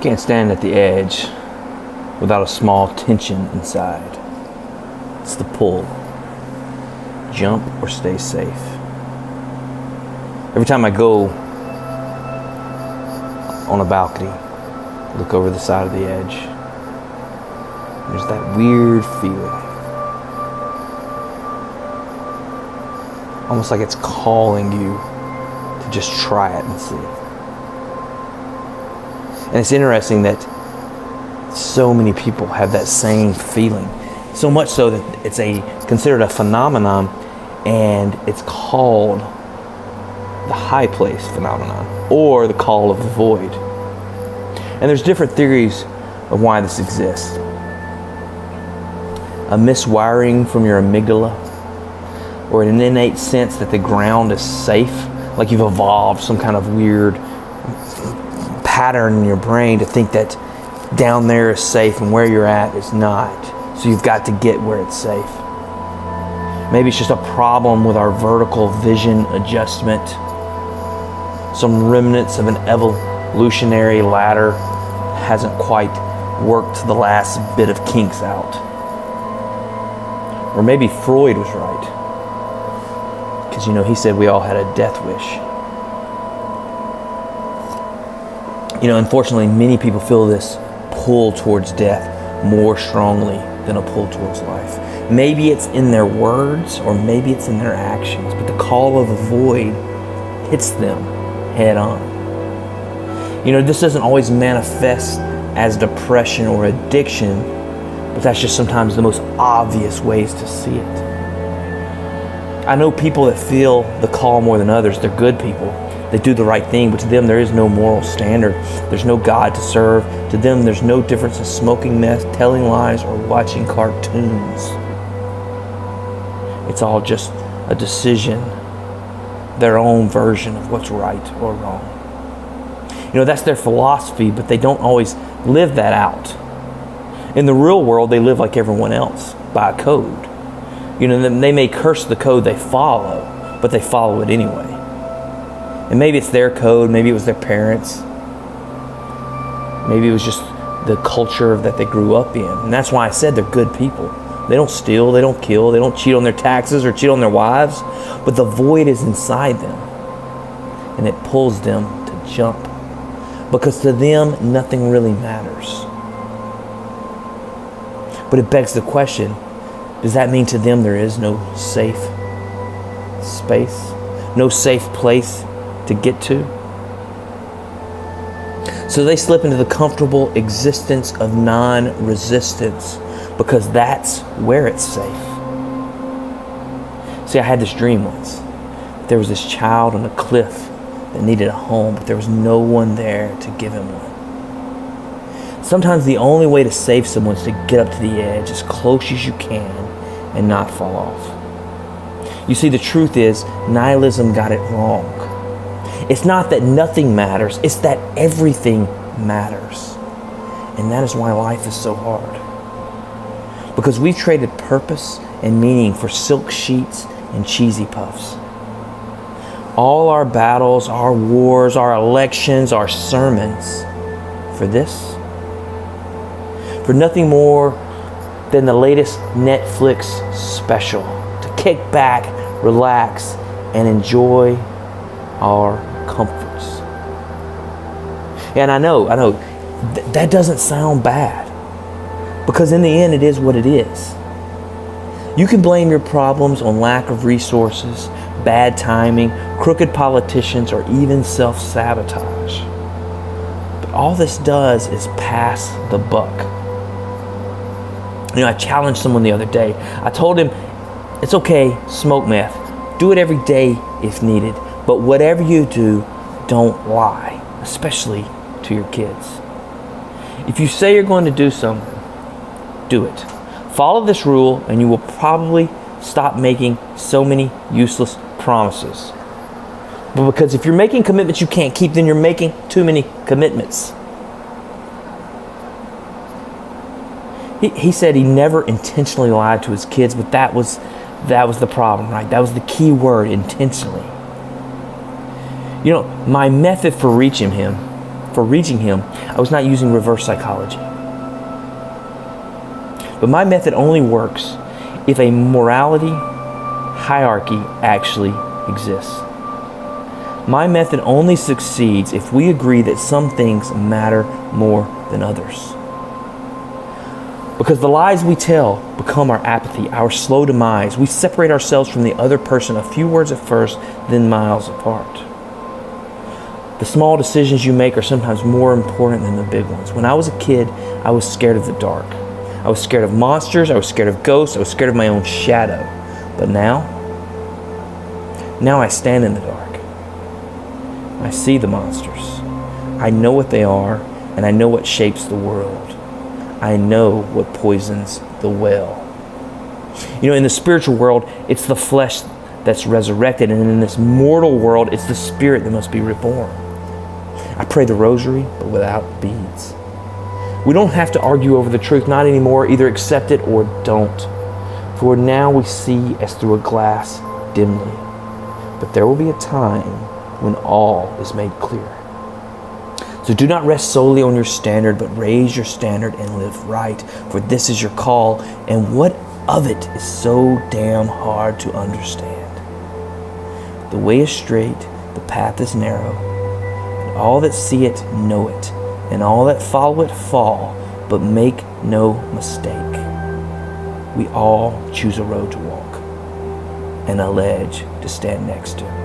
You can't stand at the edge without a small tension inside. It's the pull. Jump or stay safe. Every time I go on a balcony, look over the side of the edge, there's that weird feeling. Almost like it's calling you to just try it and see. And it's interesting that so many people have that same feeling. So much so that it's considered a phenomenon, and it's called the high place phenomenon, or the call of the void. And there's different theories of why this exists. A miswiring from your amygdala, or an innate sense that the ground is safe, like you've evolved some kind of weird pattern in your brain to think that down there is safe and where you're at is not. So you've got to get where it's safe. Maybe it's just a problem with our vertical vision adjustment. Some remnants of an evolutionary ladder hasn't quite worked the last bit of kinks out. Or maybe Freud was right. Because, he said we all had a death wish. Unfortunately, many people feel this pull towards death more strongly than a pull towards life. Maybe it's in their words, or maybe it's in their actions, but the call of the void hits them head on. This doesn't always manifest as depression or addiction, but that's just sometimes the most obvious ways to see it. I know people that feel the call more than others. They're good people. They do the right thing, but to them there is no moral standard. There's no God to serve. To them there's no difference in smoking meth, telling lies, or watching cartoons. It's all just a decision, their own version of what's right or wrong. That's their philosophy, but they don't always live that out. In the real world, they live like everyone else, by a code. They may curse the code they follow, but they follow it anyway. And maybe it's their code, maybe it was their parents. Maybe it was just the culture that they grew up in. And that's why I said they're good people. They don't steal, they don't kill, they don't cheat on their taxes or cheat on their wives. But the void is inside them, and it pulls them to jump. Because to them, nothing really matters. But it begs the question, does that mean to them there is no safe space? No safe place to get to? So they slip into the comfortable existence of non-resistance because that's where it's safe. See, I had this dream once. There was this child on a cliff that needed a home, but there was no one there to give him one. Sometimes the only way to save someone is to get up to the edge as close as you can and not fall off. You see, the truth is, nihilism got it wrong. It's not that nothing matters, it's that everything matters. And that is why life is so hard. Because we've traded purpose and meaning for silk sheets and cheesy puffs. All our battles, our wars, our elections, our sermons, for this? For nothing more than the latest Netflix special to kick back, relax, and enjoy our comforts. And I know, that doesn't sound bad, because in the end it is what it is. You can blame your problems on lack of resources, bad timing, crooked politicians, or even self-sabotage. But all this does is pass the buck. I challenged someone the other day. I told him, it's okay, smoke meth. Do it every day if needed. But whatever you do, don't lie, especially to your kids. If you say you're going to do something, do it. Follow this rule and you will probably stop making so many useless promises. But because if you're making commitments you can't keep, then you're making too many commitments. He said he never intentionally lied to his kids, but that was the problem, right? That was the key word, intentionally. My method for reaching him for reaching him, I was not using reverse psychology. But my method only works if a morality hierarchy actually exists. My method only succeeds if we agree that some things matter more than others. Because the lies we tell become our apathy, our slow demise. We separate ourselves from the other person a few words at first, then miles apart. The small decisions you make are sometimes more important than the big ones. When I was a kid, I was scared of the dark. I was scared of monsters. I was scared of ghosts. I was scared of my own shadow. But now I stand in the dark. I see the monsters. I know what they are, and I know what shapes the world. I know what poisons the well. In the spiritual world, it's the flesh that's resurrected, and in this mortal world, it's the spirit that must be reborn. I pray the rosary, but without beads. We don't have to argue over the truth, not anymore. Either accept it or don't. For now we see as through a glass dimly. But there will be a time when all is made clear. So do not rest solely on your standard, but raise your standard and live right. For this is your call, and what of it is so damn hard to understand. The way is straight, the path is narrow, and all that see it know it, and all that follow it fall, but make no mistake. We all choose a road to walk and a ledge to stand next to.